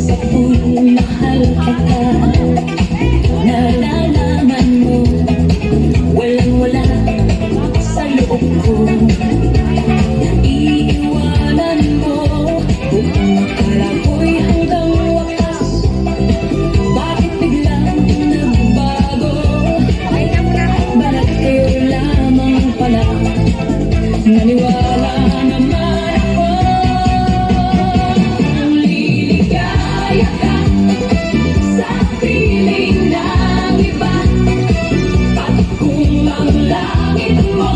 mahal kita. Nalalaman mo, walang-wala sa loob ko. Naiiwanan mo, buong akala ko'y hanggang wakas. Bakit biglang nagbago? Balat kayo lamang pala. Naniwala naman ako. Kung liligaya ka sa piling ng iba, at kung ang langit mo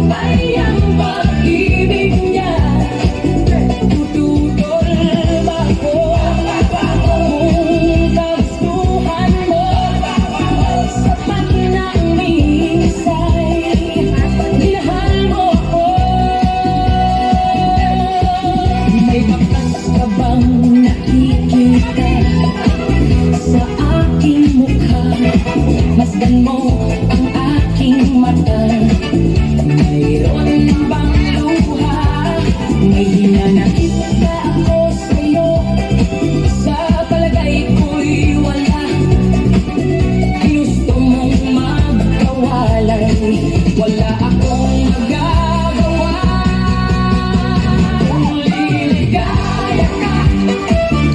ay ang pag-ibig niya, tututol ba ako? Kung kagustuhan mo, sapat na ang minsay, minahal mo ako. May bakas ka bang nakikita sa aking mukha? Masdan mo ang aking mata. Mayroon bang luha? May hinanakit ba ako sa'yo? Sa palagay ko'y wala. Ginusto mong magkawalay, wala akong magagawa. Kung liligaya ka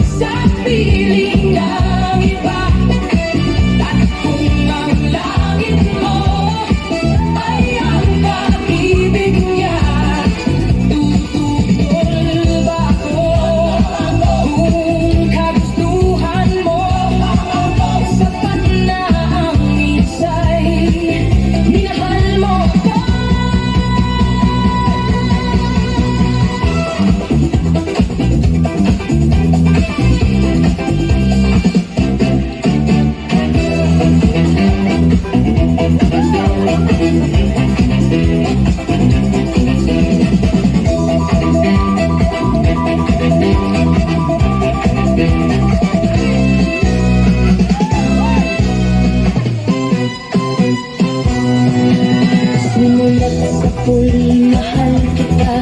sa piling ng iba, at kung ang langit mo ay ang pag-ibig niya, tututol ba ako? Kung kagustuhan mo, sapat na ang minsay, minahal mo ako. Simulat sa puli, mahal kita.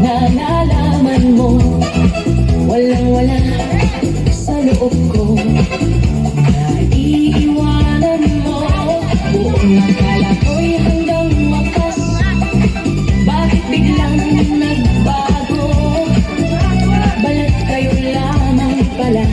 Nalalaman mo, walang-wala sa loob ko. Naiiwanan mo, buong akala ko'y hanggang wakas. Bakit biglang nagbago? Balat kayo lamang pala.